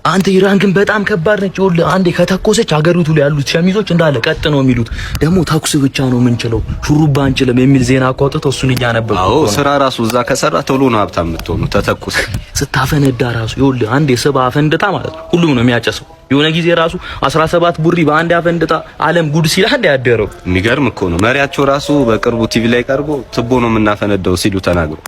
አንተ ኢራን ግን በጣም ከባድ ነች። ይኸውልህ አንዴ ከተኮሰች ሀገሪቱ ላይ ያሉት ሸሚዞች እንዳለ ቀጥ ነው የሚሉት። ደግሞ ተኩስ ብቻ ነው የምንችለው ሹሩባ አንችልም የሚል ዜና አቋጥተው እሱን እያነበብኩ። አዎ ስራ ራሱ እዛ ከሰራ ቶሎ ነው ሀብታም የምትሆነው። ተተኩስ ስታፈነዳ ራሱ ይኸውልህ አንዴ ስባ አፈንድታ ማለት ነው ሁሉም ነው የሚያጨሰው። የሆነ ጊዜ ራሱ 17 ቡሪ በአንድ አፈንድታ ዓለም ጉድ ሲል አንዴ ያደረው። የሚገርም እኮ ነው። መሪያቸው ራሱ በቅርቡ ቲቪ ላይ ቀርቦ ትቦ ነው የምናፈነዳው ሲሉ ተናግረው።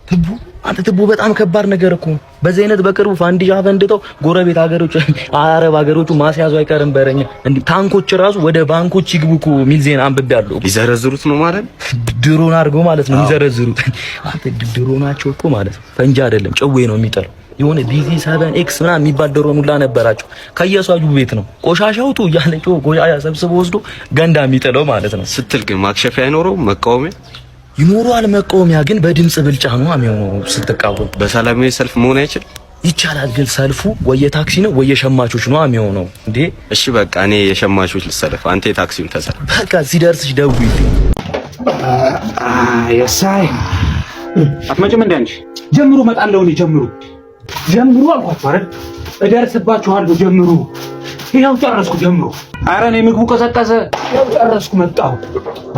ትቦ አንተ ትቦ በጣም ከባድ ነገር እኮ በዚህ አይነት በቅርቡ ፋንዲሻ አፈንድተው ጎረቤት ሀገሮች አረብ ሀገሮቹ ማስያዙ አይቀርም በረኛ እንዴ ታንኮች ራሱ ወደ ባንኮች ይግቡኩ ሚል ዜና አንብቤያለሁ። ሊዘረዝሩት ነው ማለት ድሮን አድርገው ማለት ነው የሚዘረዝሩት። አንተ ድሮናቸው እኮ ማለት ነው ፈንጂ አይደለም ጨዌ ነው የሚጠራው። የሆነ ዲዚ7ኤክስ ምናምን የሚባል ድሮን ሁላ ነበራቸው። ከየሷጁ ቤት ነው ቆሻሻውቱ እያለችው ቆሻሻ ሰብስቦ ወስዶ ገንዳ የሚጥለው ማለት ነው። ስትል ግን ማክሸፊያ አይኖረውም መቃወሚያ ይኖረዋል። መቃወሚያ ግን በድምጽ ብልጫ ነው የሚሆነው። ስትቃወም በሰላማዊ ሰልፍ መሆን አይችል ይቻላል። ግን ሰልፉ ወይ ታክሲ ነው ወይ የሸማቾች ነው የሚሆነው እንዴ። እሺ በቃ እኔ የሸማቾች ልሰለፍ፣ አንተ የታክሲውን ተሰለፍ። በቃ ሲደርስሽ ደውዪልኝ። የሳይ አትመጭም እንዴ አንቺ? ጀምሩ እመጣለሁ እኔ ጀምሩ አልኳችሁ አይደል? እደርስባችኋለሁ ጀምሩ። ይኸው ጨረስኩ ጀምሩ። ኧረ እኔ ምግቡ ቀዘቀዘ። ይኸው ጨረስኩ መጣሁ።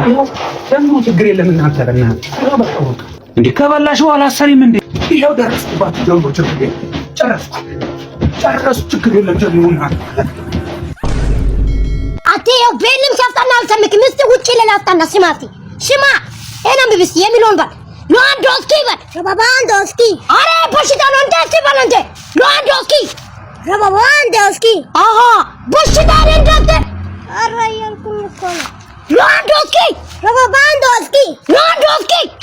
ይኸው ጀምሩ ችግር የለም እናንተ ለእናንተ ይኸው መጣሁ። እንዴ ከበላሽ በኋላ አሰሪም እንዴ? ይኸው ደረስኩባችሁ ጀምሩ ችግር የለም ጨረስኩ ችግር የለም ጀምሩ እናንተ። አትየው ቤልም ሲያስጠና አልሰምክም። እስቲ ውጪ ለላስጠና ስማ እኔም ቢቢሲ የሚለውን ባል ሎአንዶስኪ በል ረባባንዶስኪ። አረ በሽታ ነው እንዴ? እስቲ በል እንዴ ሎአንዶስኪ ረባባንዶስኪ። አሃ በሽታ ነው እንዴ? አረ ያልኩኝ እኮ ነው ሎአንዶስኪ ረባባንዶስኪ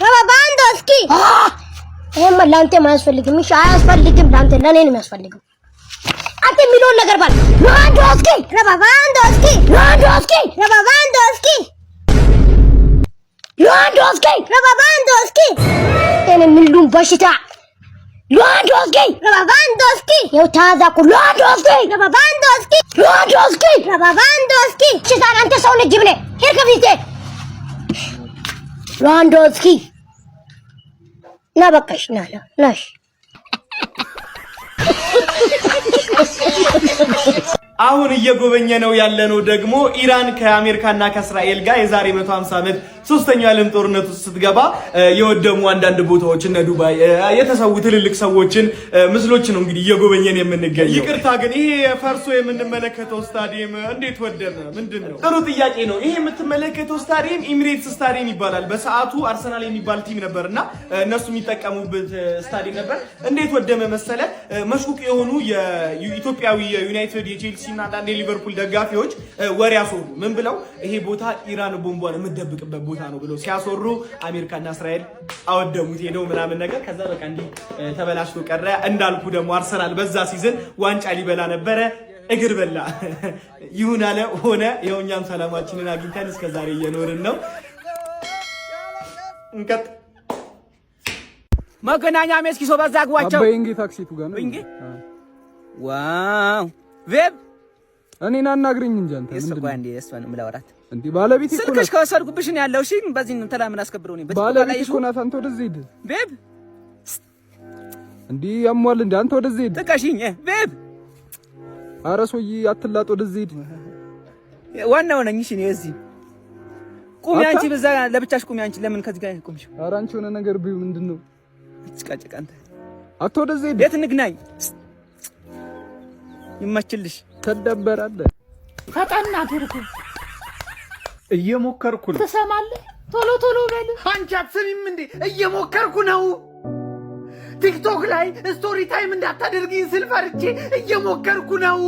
ረባባንዶስኪ። ይሄማ ላንተ ማያስፈልግም። እሺ አያስፈልግም ላንተ ለኔ ነው የሚያስፈልገው። አንተ የሚለውን ነገር ባል ሎአንዶስኪ ረባባንዶስኪ ረባባንዶስኪ ረባባንዶስኪ። እኔ ምንዱን በሽታ ሎአንዶስኪ ረባባንዶስኪ። ይኸው ታዛኩ ሎአንዶስኪ ረባባንዶስኪ። ሽታን አንተ ሰው ልጅ ብለህ ሄድ ከፊቴ ሎአንዶስኪ ና በቃሽ ናሽ አሁን እየጎበኘ ነው ያለነው ደግሞ ኢራን ከአሜሪካና ከእስራኤል ጋር የዛሬ 150 ዓመት ሶስተኛው ዓለም ጦርነት ውስጥ ስትገባ የወደሙ አንዳንድ ቦታዎች እነ ዱባይ የተሰዉ ትልልቅ ሰዎችን ምስሎች ነው እንግዲህ እየጎበኘን የምንገኘው። ይቅርታ ግን ይሄ ፈርሶ የምንመለከተው ስታዲየም እንዴት ወደመ? ምንድነው? ጥሩ ጥያቄ ነው። ይሄ የምትመለከተው ስታዲየም ኢሚሬትስ ስታዲየም ይባላል። በሰዓቱ አርሰናል የሚባል ቲም ነበርና እነሱ የሚጠቀሙበት ስታዲየም ነበር። እንዴት ወደመ መሰለ? መሽቁቅ የሆኑ የኢትዮጵያዊ የዩናይትድ የቼልሲ እና አንዳንድ የሊቨርፑል ደጋፊዎች ወሬ ያሶሩ ምን ብለው ይሄ ቦታ ኢራን ቦምቧን የምትደብቅበት ቦታ ነው ብለው ሲያሶሩ አሜሪካና እስራኤል አወደሙት ሄደው ምናምን ነገር። ከዛ በቃ እንዲህ ተበላሽቶ ቀረ። እንዳልኩ ደግሞ አርሰናል በዛ ሲዝን ዋንጫ ሊበላ ነበረ፣ እግር በላ። ይሁን አለ ሆነ። ይኸው እኛም ሰላማችንን አግኝተን እስከዛሬ እየኖርን ነው። እንቀጥ መገናኛ መስኪሶ በዛ ግዋቸው አባይንጌ ታክሲቱ ጋር ነው እንዴ? ዋው ቬብ እኔን አናግረኝ እንጂ አንተ ምንድን ነው እንዴ? እሷን ምላወራት እንዴ ባለቤት እኮ ስልክሽ ከወሰድኩብሽ ነው ያለው። እሺ በዚህ ነው ተላምን አስከብረው ነው ባለቤት እኮ ናት። አንተ ወደዚህ ሂድ ቬብ። እንዴ ያሟል እንዴ? አንተ ወደዚህ ሂድ ጥቀሽኝ ቬብ። ኧረ ሰውዬ አትላጥ፣ ወደዚህ ሂድ። ዋናው ነኝ። እሺ ነው እዚህ ቁሚ አንቺ፣ በዛ ለብቻሽ ቁሚ አንቺ። ለምን ከዚህ ጋር ቁምሽ? ኧረ አንቺ ሆነ ነገር ቢዩ ምንድነው? ጭቃጭቃ አንተ አቶ ወደዚህ ሂድ። የት እንግናኝ? ይመችልሽ። ተደበራለህ። ፈጣና አድርጉ። እየሞከርኩ ነው። ትሰማለህ? ቶሎ በል። አንቺ አትሰሚም እንዴ? እየሞከርኩ ነው። ቲክቶክ ላይ ስቶሪ ታይም እንዳታደርጊኝ ስል ፈርቼ እየሞከርኩ ነው።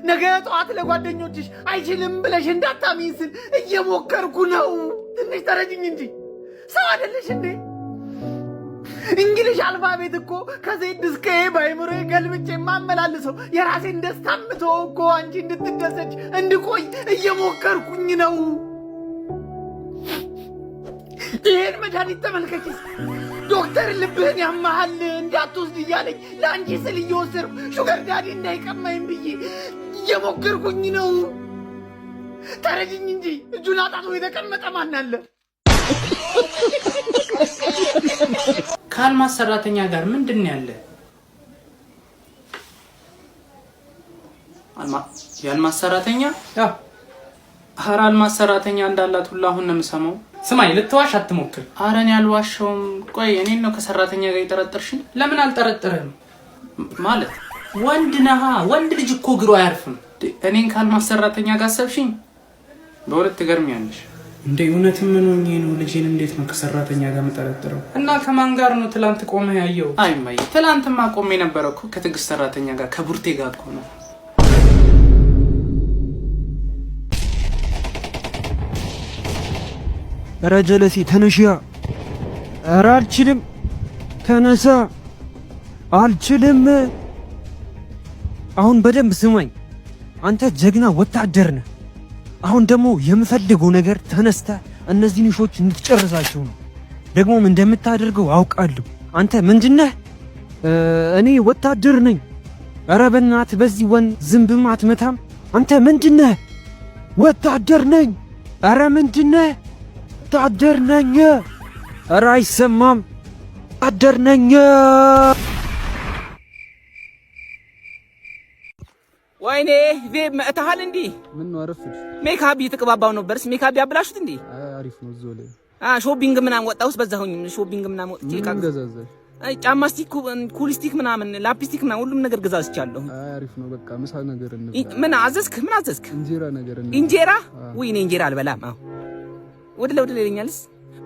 ነገ ጠዋት ለጓደኞችሽ አይችልም ብለሽ እንዳታሚኝ ስል እየሞከርኩ ነው። ትንሽ ተረጅኝ እንጂ ሰው አይደለሽ እንዴ? እንግሊሽ አልፋቤት እኮ ከዜድ እስከ ኤ ባይምሮዬ ገልብጬ የማመላልሰው የራሴን ደስታ ምተው እኮ አንቺ እንድትደሰች እንድቆይ እየሞከርኩኝ ነው። ይሄን መድኃኒት ተመልከች። ዶክተር ልብህን ያመሃል እንዳትወስድ እያለኝ ለአንቺ ስል እየወሰድኩ ሹገር ዳዲ እንዳይቀማኝ ብዬ እየሞከርኩኝ ነው። ተረጅኝ እንጂ እጁን አጣጥፎ የተቀመጠ ማን አለ? ከአልማዝ ሰራተኛ ጋር ምንድን ያለ? የአልማዝ ሰራተኛ ኧረ አልማዝ ሰራተኛ እንዳላት ሁሉ አሁን ነው የምሰማው። ስማኝ ልትዋሽ አትሞክር። ኧረ እኔ አልዋሸሁም። ቆይ እኔን ነው ከሰራተኛ ጋር የጠረጠርሽኝ? ለምን አልጠረጠረም? ማለት ወንድ ነሃ። ወንድ ልጅ እኮ እግሩ አያርፍም። እኔን ከአልማዝ ሰራተኛ ጋር አሰብሽኝ? በሁለት ትገርሚያለሽ። እንዴ እውነት ምን ሆኜ ነው? ልጄን እንዴት ነው ከሰራተኛ ጋር መጠረጠረው? እና ከማን ጋር ነው ትላንት ቆመህ ያየው? አይ ማይ ትላንትማ ቆሜ ነበር እኮ ከትግስት ሰራተኛ ጋር ከቡርቴ ጋር እኮ ነው። ኧረ ጀለሴ ተነሽያ። ኧረ አልችልም። ተነሳ። አልችልም። አሁን በደንብ ስማኝ። አንተ ጀግና ወታደር ነህ። አሁን ደግሞ የምፈልገው ነገር ተነስተ እነዚህ ንሾች እንድትጨርሳቸው ነው። ደግሞም እንደምታደርገው አውቃለሁ። አንተ ምንድነህ? እኔ ወታደር ነኝ። ኧረ በእናትህ በዚህ ወን ዝምብም አትመታም። አንተ ምንድነህ? ወታደር ነኝ። ኧረ ምንድነህ? ወታደር ነኝ። ኧረ አይሰማም። ወታደር ነኝ። ወይኔ ዜብ መታሃል እንዴ? ምን ነው አረፍሽ? ሜካፕ እየተቀባባው ነበርስ ሜካፕ ያብላሽት እንዴ? አሪፍ ነው ዞለ ሾፒንግ ምናምን ወጣውስ በዛሁኝ ሾፒንግ ምናምን ወጥቼ ምን ገዛዛሽ? ጫማ ስቲክ ኩልስቲክ ምናምን ላፕስቲክ ምናምን ሁሉም ነገር ገዛዝቻለሁ። አሪፍ ነው በቃ ምሳ ነገር እንብላ። ምን አዘዝክ? ምን አዘዝክ? እንጀራ ነገር እንብላ። እንጀራ? ወይ እኔ እንጀራ አልበላም። አዎ ወደ ለወደ ለኛልስ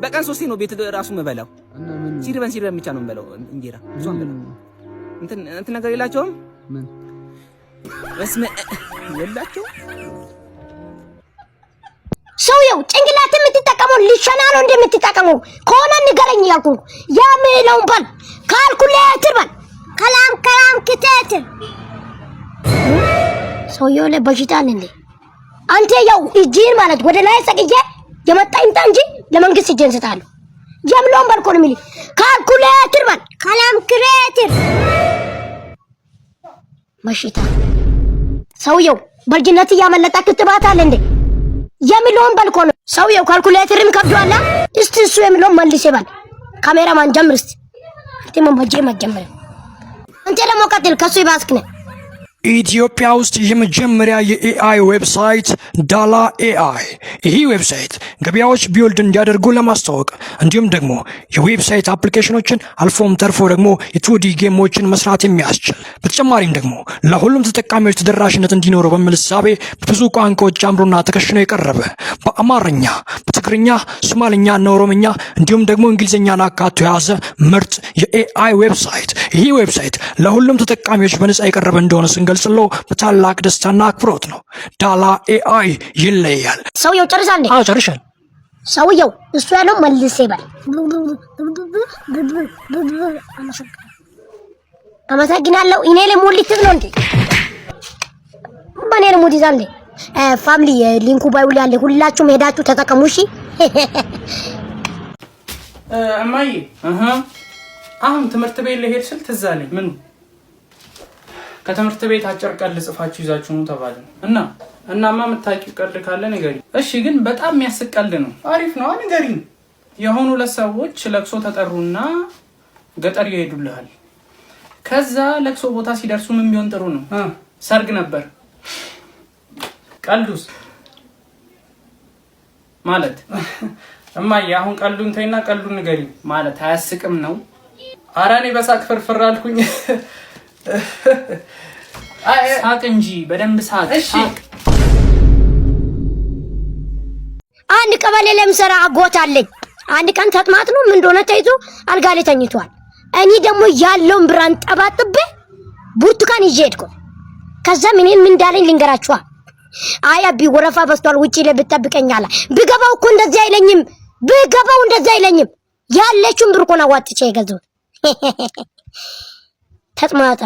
በቀን 3 ነው ቤት ራሱ መበላው እና ምን ሲርበን ብቻ ነው የምበላው እንጀራ። ብዙ አንበላው። እንትን ነገር የላቸውም። ምን በስመ የላቸው። ሰውየው ጭንቅላት የምትጠቀመው ሊሸና ነው እንደምትጠቀመው ከሆነ ንገረኝ ያልኩ ያምለውን በል ካልኩሌተር በል ከላም ክትትል ሰውየው ለበሽታን እንዴ አንተ ያው እጂን ማለት ወደ ላይ ሰቅዬ የመጣ ይምጣ እንጂ ለመንግስት እጄን ሰጣለሁ። የምለውን በል ኮን ሚሊ ካልኩሌተር በል ከላም ክሬተር በሽታ ሰውየው በልጅነት ያመለጣ ክትባት አለ እንዴ የሚለውን በል ኮን ሰውየው ካልኩሌተርም ከብዷላ። እስቲ እሱ የሚለውን መልስ ይባል ካሜራማን ጀምር እስቲ አንተ መጀመር አንተ ደግሞ ቀጥል ከሱ ይባስክ ነው። ኢትዮጵያ ውስጥ የመጀመሪያ የኤአይ ዌብሳይት ዳላ ኤአይ። ይህ ዌብሳይት ገበያዎች ቢውልድ እንዲያደርጉ ለማስተዋወቅ እንዲሁም ደግሞ የዌብሳይት አፕሊኬሽኖችን አልፎም ተርፎ ደግሞ የቱዲ ጌሞችን መስራት የሚያስችል በተጨማሪም ደግሞ ለሁሉም ተጠቃሚዎች ተደራሽነት እንዲኖረው በሚል እሳቤ ብዙ ቋንቋዎች ጨምሮና ተከሽኖ የቀረበ በአማርኛ፣ በትግርኛ፣ ሶማሊኛና ኦሮምኛ እንዲሁም ደግሞ እንግሊዝኛን አካቶ የያዘ ምርጥ የኤአይ ዌብሳይት። ይህ ዌብሳይት ለሁሉም ተጠቃሚዎች በነጻ የቀረበ እንደሆነ ስንገልጽ በታላቅ ደስታና አክብሮት ነው። ዳላ ኤአይ ይለያል። ሰውየው ጨርሳል እንዴ? አዎ ጨርሻል። ሰውየው እሱ ያለው መልስ ይባል። አመሰግናለሁ። እኔ ለሞሊት ነው እንዴ? በኔ ለሞሊት ይዛል እንዴ? ፋሚሊ ሊንኩ ባይውል ያለ ሁላችሁም ሄዳችሁ ተጠቀሙ። እሺ እማዬ አሁን ትምህርት ቤት ልሄድ ስል ትዝ አለኝ። ምን ከትምህርት ቤት አጭር ቀልድ ጽፋችሁ ይዛችሁ ነው ተባለ እናማ የምታውቂው ቀልድ ካለ ንገሪ። እሺ ግን በጣም የሚያስቅ ቀልድ ነው። አሪፍ ነው ንገሪ። የሆኑ ሁለት ሰዎች ለቅሶ ተጠሩና ገጠር ይሄዱልሃል። ከዛ ለቅሶ ቦታ ሲደርሱ ምን ቢሆን ጥሩ ነው? ሰርግ ነበር። ቀልዱስ ማለት እማዬ አሁን ቀልዱን ተይና ቀልዱን ንገሪ ማለት አያስቅም ነው። ኧረ እኔ በሳቅ ፍርፍር አልኩኝ። ሳቅ እንጂ በደንብ ሳቅ። እሺ አንድ ቀበሌ ለምሰራ አጎት አለኝ። አንድ ቀን ተጥማት ነው ምን እንደሆነ ተይዞ አልጋ ላይ ተኝቷል። እኔ ደግሞ ያለውን ብራን ጠባጥቤ ብርቱካን ይዤ ሄድኩ። ከዛ ምን እንዳለኝ ልንገራችኋ። አይ አቢ ወረፋ በስቷል ውጪ ላይ ብትጠብቀኛላ። ብገባው እኮ እንደዚህ አይለኝም። ያለችውን ብርኮና ዋጥቼ ይገዛው ተጥማታ